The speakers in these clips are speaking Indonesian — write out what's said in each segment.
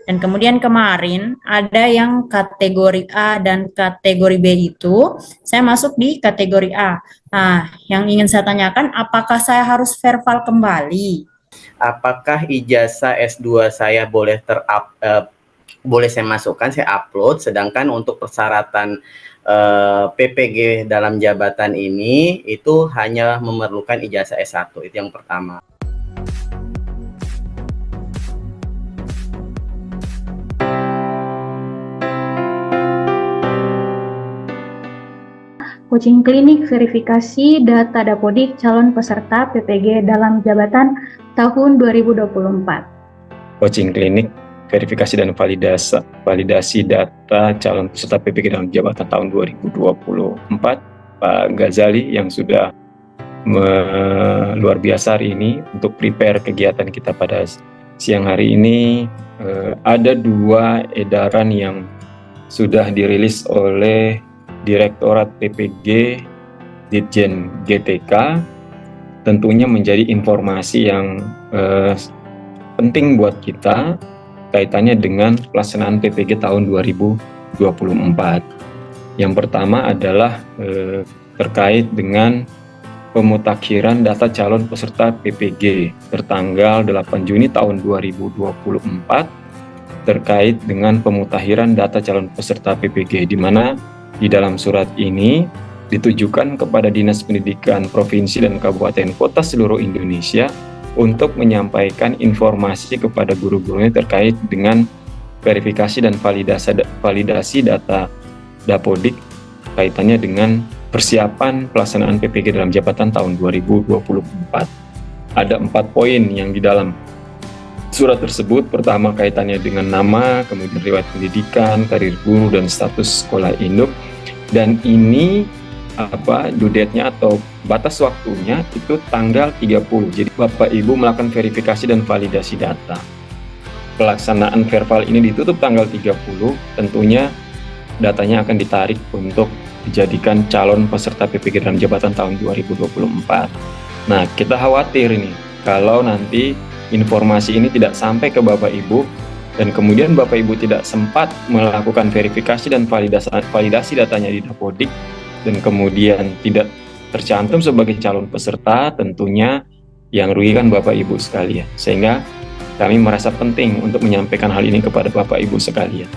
Dan kemudian kemarin ada yang kategori A dan kategori B itu, saya masuk di kategori A. Nah, yang ingin saya tanyakan, apakah saya harus verbal kembali? Apakah ijazah S2 saya boleh saya masukkan, saya upload, sedangkan untuk persyaratan PPG dalam jabatan ini itu hanya memerlukan ijazah S1, itu yang pertama. Coaching klinik verifikasi data Dapodik calon peserta PPG dalam jabatan tahun 2024. Coaching klinik verifikasi dan validasi data calon peserta PPG dalam jabatan tahun 2024, Pak Ghazali yang sudah luar biasa hari ini untuk prepare kegiatan kita pada siang hari ini. Ada 2 edaran yang sudah dirilis oleh Direktorat PPG Ditjen GTK, tentunya menjadi informasi yang penting buat kita kaitannya dengan pelaksanaan PPG tahun 2024. Yang pertama adalah terkait dengan pemutakhiran data calon peserta PPG tertanggal 8 Juni tahun 2024 terkait dengan pemutakhiran data calon peserta PPG, di mana di dalam surat ini ditujukan kepada Dinas Pendidikan Provinsi dan Kabupaten Kota seluruh Indonesia untuk menyampaikan informasi kepada guru-gurunya terkait dengan verifikasi dan validasi data Dapodik kaitannya dengan persiapan pelaksanaan PPG dalam jabatan tahun 2024. Ada 4 poin yang di dalam surat tersebut. Pertama, kaitannya dengan nama, kemudian riwayat pendidikan, karir guru, dan status sekolah induk. Dan ini due date-nya atau batas waktunya itu tanggal 30. Jadi Bapak Ibu melakukan verifikasi dan validasi data. Pelaksanaan verbal ini ditutup tanggal 30, tentunya datanya akan ditarik untuk dijadikan calon peserta PPG dalam jabatan tahun 2024. Nah, kita khawatir ini kalau nanti informasi ini tidak sampai ke Bapak Ibu dan kemudian Bapak Ibu tidak sempat melakukan verifikasi dan validasi datanya di Dapodik dan kemudian tidak tercantum sebagai calon peserta, tentunya yang rugi kan Bapak Ibu sekalian. Sehingga kami merasa penting untuk menyampaikan hal ini kepada Bapak Ibu sekalian.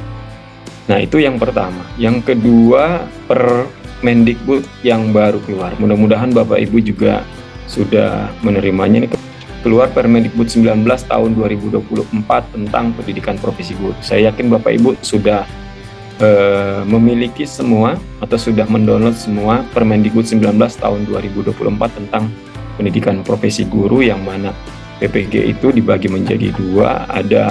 Nah, itu yang pertama. Yang kedua, Permendikbud yang baru keluar. Mudah-mudahan Bapak Ibu juga sudah menerimanya. Ini keluar Permendikbud 19 tahun 2024 tentang pendidikan profesi guru. Saya yakin Bapak Ibu sudah memiliki semua atau sudah mendownload semua Permendikbud 19 tahun 2024 tentang pendidikan profesi guru, yang mana PPG itu dibagi menjadi 2. Ada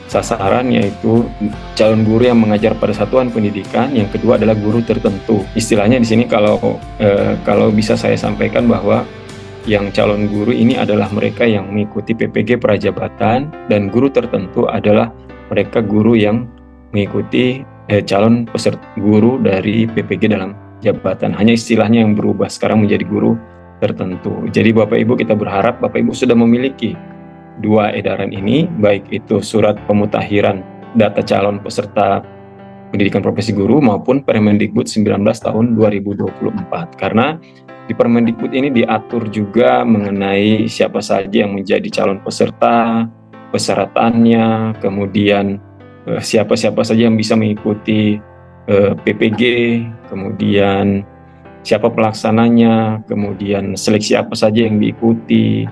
sasaran yaitu calon guru yang mengajar pada satuan pendidikan, yang kedua adalah guru tertentu. Istilahnya di sini kalau bisa saya sampaikan bahwa yang calon guru ini adalah mereka yang mengikuti PPG prajabatan, dan guru tertentu adalah mereka guru yang mengikuti calon peserta guru dari PPG dalam jabatan. Hanya istilahnya yang berubah sekarang menjadi guru tertentu. Jadi Bapak Ibu, kita berharap Bapak Ibu sudah memiliki 2 edaran ini, baik itu surat pemutakhiran data calon peserta pendidikan profesi guru maupun Permendikbud 19 tahun 2024. Karena di Permendikbud ini diatur juga mengenai siapa saja yang menjadi calon peserta, persyaratannya, kemudian siapa-siapa saja yang bisa mengikuti PPG, kemudian siapa pelaksananya, kemudian seleksi apa saja yang diikuti,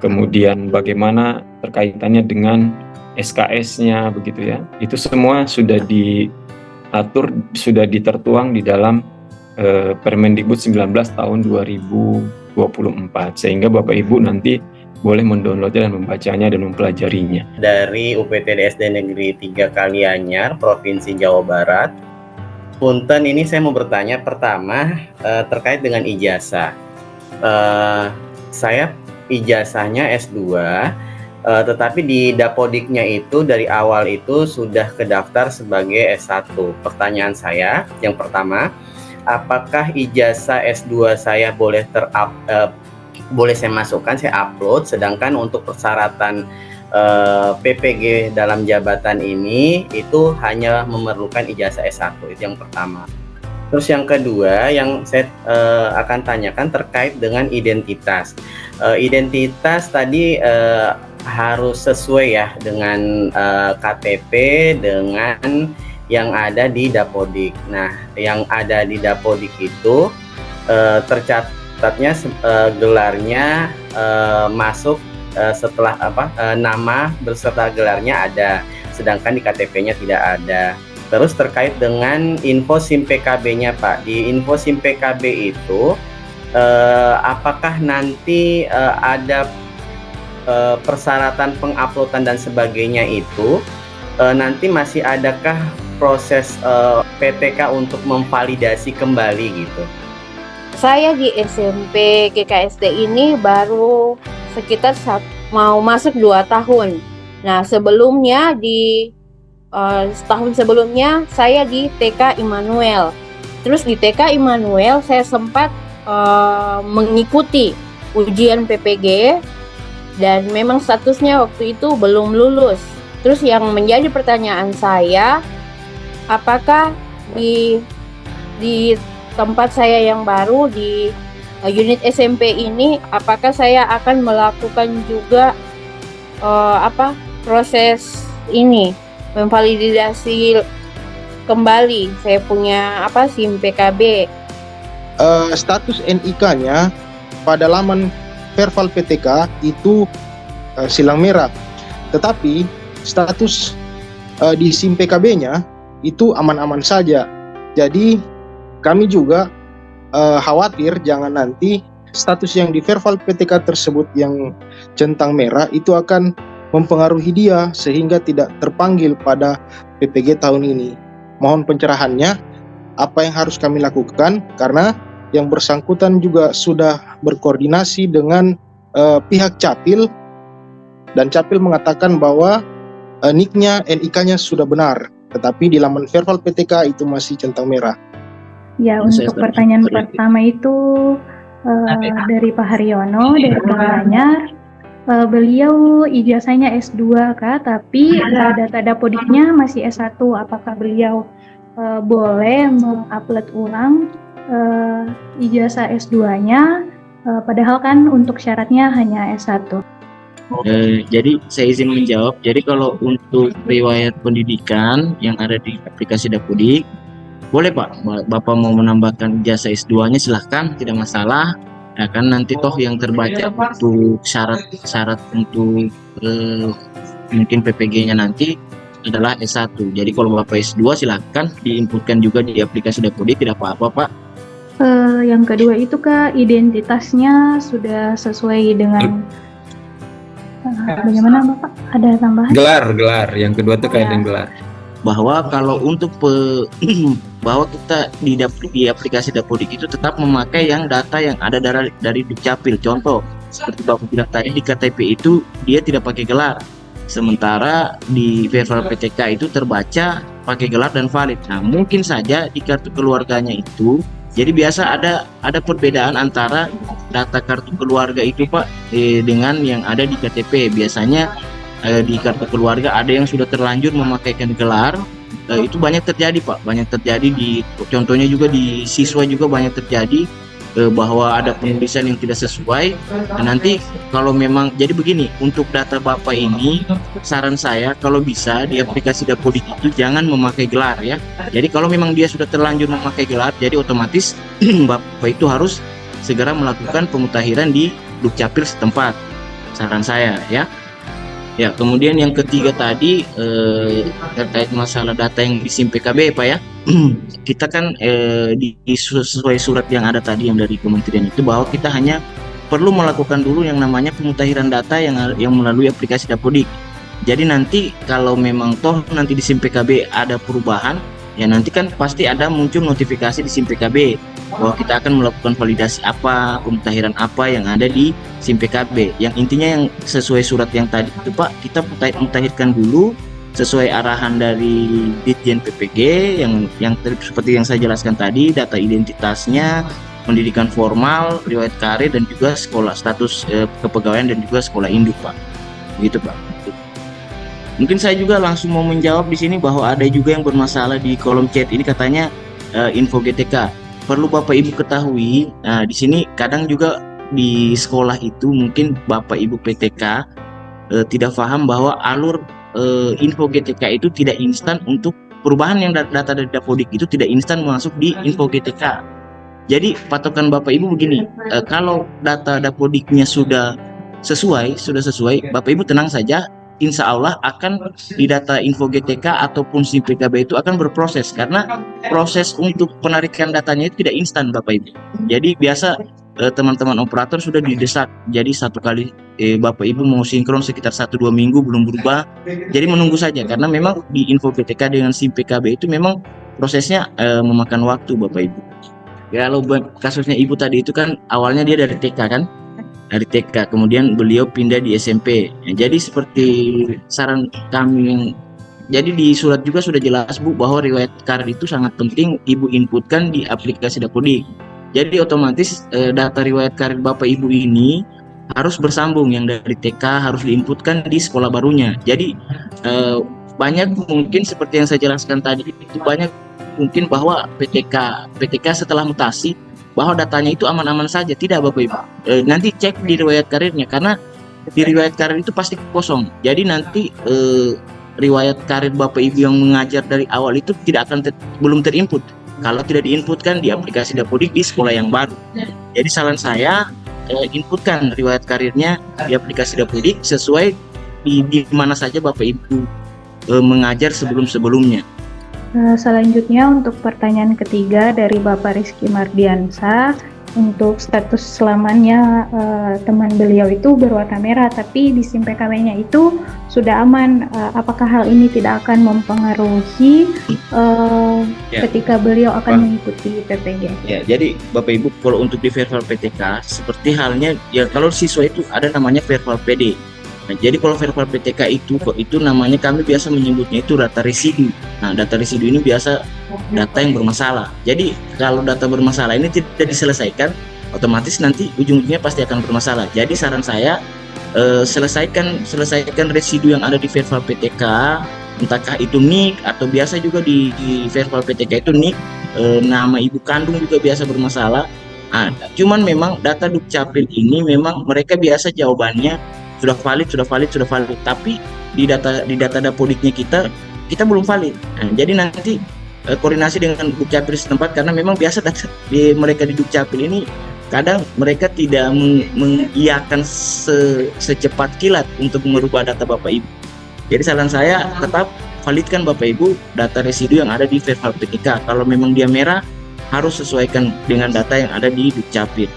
kemudian bagaimana terkaitannya dengan SKS-nya, begitu ya. Itu semua sudah diatur, sudah ditertuang di dalam Permendikbud 19 tahun 2024, sehingga Bapak Ibu nanti boleh mendownloadnya dan membacanya dan mempelajarinya. Dari UPTD SD Negeri 3 Kalianyar, Provinsi Jawa Barat. Punten, ini saya mau bertanya pertama terkait dengan ijazah. Saya ijazahnya S2, tetapi di Dapodiknya itu dari awal itu sudah kedaftar sebagai S1. Pertanyaan saya yang pertama, apakah ijazah S2 saya boleh saya masukkan, saya upload, sedangkan untuk persyaratan PPG dalam jabatan ini itu hanya memerlukan ijazah S1, itu yang pertama. Terus yang kedua yang saya akan tanyakan terkait dengan identitas. Identitas tadi harus sesuai ya dengan KTP dengan yang ada di Dapodik. Nah, yang ada di Dapodik itu tercatatnya gelarnya masuk setelah nama berserta gelarnya ada, sedangkan di KTP-nya tidak ada. Terus terkait dengan info SIM PKB-nya Pak, di info SIM PKB itu apakah nanti ada persyaratan penguploadan dan sebagainya itu nanti masih adakah proses PTK untuk memvalidasi kembali gitu? Saya di SMP GKSD ini baru sekitar mau masuk 2 tahun. Nah, sebelumnya setahun sebelumnya saya di TK Immanuel. Terus di TK Immanuel saya sempat mengikuti ujian PPG dan memang statusnya waktu itu belum lulus. Terus yang menjadi pertanyaan saya, apakah di tempat saya yang baru di unit SMP ini, apakah saya akan melakukan juga proses ini, memvalidasi kembali saya punya SIM PKB. Status NIK-nya pada laman Verval PTK itu silang merah, tetapi status di SIM PKB-nya itu aman-aman saja. Jadi kami juga khawatir jangan nanti status yang di Verval PTK tersebut yang centang merah itu akan mempengaruhi dia sehingga tidak terpanggil pada PPG tahun ini. Mohon pencerahannya, apa yang harus kami lakukan, karena yang bersangkutan juga sudah berkoordinasi dengan pihak Capil, dan Capil mengatakan bahwa NIK-nya sudah benar, tetapi di laman Verval PTK itu masih centang merah. Ya, untuk pertanyaan pertama itu dari Pak Haryono dari Karanganyar. Beliau ijazahnya S2 Kak, tapi data Dapodiknya masih S1. Apakah beliau boleh mengupload ulang ijazah S2-nya, padahal kan untuk syaratnya hanya S1? Jadi saya izin menjawab. Jadi kalau untuk riwayat pendidikan yang ada di aplikasi Dapodik, boleh Pak, Bapak mau menambahkan ijazah S2-nya silahkan, tidak masalah. Ya kan nanti toh yang terbaca untuk syarat untuk mungkin PPG-nya nanti adalah S1. Jadi kalau Bapak S2 silahkan diinputkan juga di aplikasi Dapodik, tidak apa-apa Pak. Yang kedua itu Kak, identitasnya sudah sesuai dengan bagaimana Bapak? Ada tambahan? Gelar. Yang kedua tuh kayak dengan gelar. Bahwa kalau untuk bahwa kita di aplikasi Dapodik itu tetap memakai yang data yang ada dari Dukcapil. Contoh seperti Bapak bilang tadi, di KTP itu dia tidak pakai gelar, sementara di Verval PTK itu terbaca pakai gelar dan valid. Nah, mungkin saja di kartu keluarganya itu jadi biasa ada perbedaan antara data kartu keluarga itu Pak dengan yang ada di KTP. Biasanya di kartu keluarga ada yang sudah terlanjur memakaikan gelar, itu banyak terjadi Pak, contohnya juga di siswa juga banyak terjadi bahwa ada penulisan yang tidak sesuai. Dan nanti kalau memang jadi begini, untuk data Bapak ini saran saya kalau bisa di aplikasi Dapodik itu jangan memakai gelar ya. Jadi kalau memang dia sudah terlanjur memakai gelar, jadi otomatis Bapak itu harus segera melakukan pemutakhiran di Dukcapil setempat, saran saya ya. Ya, kemudian yang ketiga tadi terkait masalah data yang di SIM PKB Pak ya. Kita kan sesuai surat yang ada tadi yang dari kementerian itu, bahwa kita hanya perlu melakukan dulu yang namanya pemutakhiran data yang melalui aplikasi Dapodik. Jadi nanti kalau memang toh nanti di SIM PKB ada perubahan, ya nanti kan pasti ada muncul notifikasi di SIM PKB bahwa kita akan melakukan validasi apa, pemutakhiran apa yang ada di SIM PKB. Yang intinya yang sesuai surat yang tadi itu Pak, kita mutakhirkan dulu sesuai arahan dari Ditjen PPG yang seperti yang saya jelaskan tadi, data identitasnya, pendidikan formal, riwayat karir, dan juga sekolah status kepegawaian dan juga sekolah induk Pak. Begitu Pak. Mungkin saya juga langsung mau menjawab di sini bahwa ada juga yang bermasalah di kolom chat ini, katanya info GTK. Perlu Bapak Ibu ketahui, di sini kadang juga di sekolah itu mungkin Bapak Ibu PTK tidak paham bahwa alur info GTK itu tidak instan. Untuk perubahan yang data dari Dapodik itu tidak instan masuk di info GTK. Jadi patokan Bapak Ibu begini, kalau data Dapodiknya sudah sesuai, Bapak Ibu tenang saja, insya Allah akan di data info GTK ataupun SIM PKB itu akan berproses, karena proses untuk penarikan datanya itu tidak instan Bapak Ibu. Jadi biasa teman-teman operator sudah didesak, jadi satu kali Bapak Ibu mau sinkron sekitar 1-2 minggu belum berubah, jadi menunggu saja, karena memang di info GTK dengan SIM PKB itu memang prosesnya memakan waktu Bapak Ibu. Kalau kasusnya Ibu tadi itu kan awalnya dia dari TK kan, dari TK, kemudian beliau pindah di SMP. Jadi seperti saran kami, jadi di surat juga sudah jelas Bu bahwa riwayat karir itu sangat penting Ibu inputkan di aplikasi Dapodik. Jadi otomatis data riwayat karir Bapak Ibu ini harus bersambung, yang dari TK harus diinputkan di sekolah barunya. Jadi banyak mungkin seperti yang saya jelaskan tadi, itu banyak mungkin bahwa PTK setelah mutasi bahwa datanya itu aman-aman saja. Tidak Bapak Ibu, nanti cek di riwayat karirnya, karena di riwayat karir itu pasti kosong. Jadi nanti riwayat karir Bapak Ibu yang mengajar dari awal itu tidak akan belum terinput kalau tidak diinputkan di aplikasi Dapodik di sekolah yang baru. Jadi saran saya, inputkan riwayat karirnya di aplikasi Dapodik sesuai di mana saja Bapak Ibu mengajar sebelum-sebelumnya. Selanjutnya untuk pertanyaan ketiga dari Bapak Rizky Mardiansa, untuk status selamanya teman beliau itu berwarna merah, tapi di SIM PKB-nya itu sudah aman. Apakah hal ini tidak akan mempengaruhi ketika beliau akan mengikuti PPG? Ya, jadi Bapak Ibu kalau untuk di verbal PTK seperti halnya ya, kalau siswa itu ada namanya verbal PD. Nah, jadi kalau verbal PTK itu namanya, kami biasa menyebutnya itu data residu. Nah, data residu ini biasa data yang bermasalah. Jadi kalau data bermasalah ini tidak diselesaikan, otomatis nanti ujung-ujungnya pasti akan bermasalah. Jadi saran saya, selesaikan residu yang ada di verbal PTK, entahkah itu NIK atau biasa juga di verbal PTK itu NIK, nama ibu kandung juga biasa bermasalah. Cuman memang data Dukcapil ini memang mereka biasa jawabannya sudah valid, tapi di data Dapodiknya kita belum valid. Nah, jadi nanti koordinasi dengan Dukcapil setempat, karena memang biasa data mereka di Dukcapil ini kadang mereka tidak mengiyakan secepat kilat untuk merubah data Bapak Ibu. Jadi saran saya, tetap validkan Bapak Ibu data residu yang ada di verbal PTK. Kalau memang dia merah, harus sesuaikan dengan data yang ada di Dukcapil.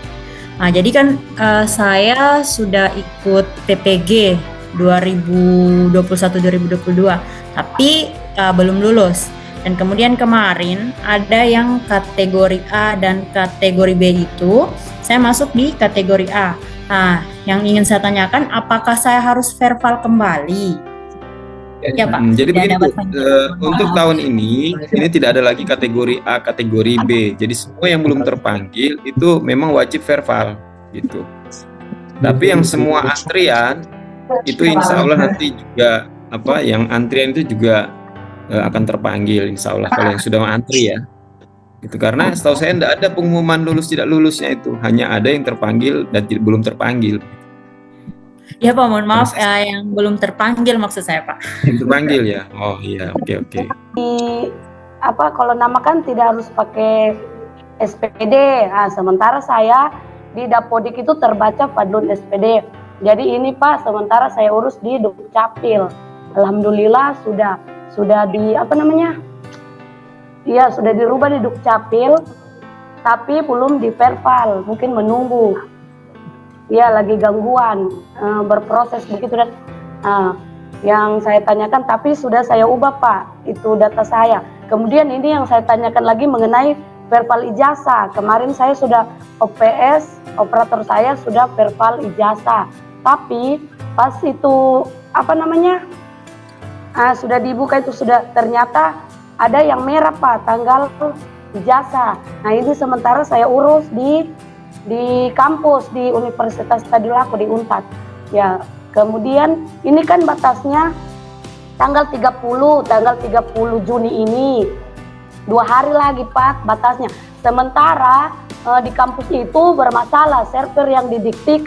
Nah, jadi kan saya sudah ikut PPG 2021-2022, tapi belum lulus. Dan kemudian kemarin ada yang kategori A dan kategori B itu, saya masuk di kategori A. Nah, yang ingin saya tanyakan, apakah saya harus verbal kembali? Ya Pak. Jadi begini Bu, untuk tahun ini tidak ada lagi kategori A, kategori B. Jadi semua yang belum terpanggil itu memang wajib verbal gitu. Tapi yang semua antrian itu insya Allah nanti juga yang antrian itu juga akan terpanggil insya Allah kalau yang sudah antri ya. Itu karena setahu saya tidak ada pengumuman lulus tidak lulusnya, itu hanya ada yang terpanggil dan belum terpanggil. Ya Pak, mohon maaf yang belum terpanggil maksud saya Pak. Yang terpanggil ya. Oh iya, oke. Kalau nama kan tidak harus pakai SPD. Nah, sementara saya di Dapodik itu terbaca Fadlun SPD. Jadi ini Pak, sementara saya urus di Dukcapil. Alhamdulillah sudah di ya sudah dirubah di Dukcapil, tapi belum di verbal, mungkin menunggu. Ya lagi gangguan berproses begitu, dan yang saya tanyakan, tapi sudah saya ubah Pak itu data saya. Kemudian ini yang saya tanyakan lagi mengenai verbal ijazah. Kemarin saya sudah OPS, operator saya sudah verbal ijazah, tapi pas itu sudah dibuka itu sudah ternyata ada yang merah Pak tanggal ijazah. Nah ini sementara saya urus di kampus di Universitas Tadulako di Unpad. Ya, kemudian ini kan batasnya tanggal 30 Juni ini. 2 hari lagi Pak batasnya. Sementara di kampus itu bermasalah, server yang didikti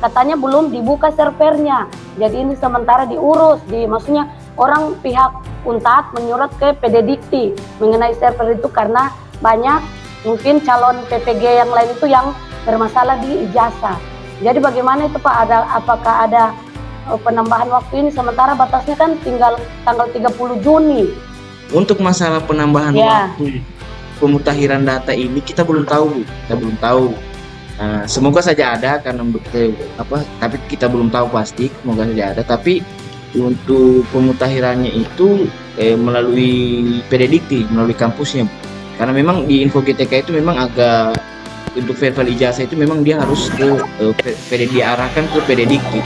katanya belum dibuka servernya. Jadi ini sementara diurus, maksudnya orang pihak Unpad menyurat ke PD Dikti mengenai server itu karena banyak mungkin calon PPG yang lain itu yang bermasalah di ijazah. Jadi bagaimana itu Pak? Apakah ada penambahan waktu ini? Sementara batasnya kan tinggal tanggal 30 Juni. Untuk masalah penambahan waktu pemutakhiran data ini kita belum tahu, semoga saja ada karena tapi kita belum tahu pasti, semoga saja ada. Tapi untuk pemutakhirannya itu melalui PD Dikti, melalui kampusnya, karena memang di Info GTK itu memang agak untuk verifal ijazah itu memang dia harus ke diarahkan ke PD Dikti.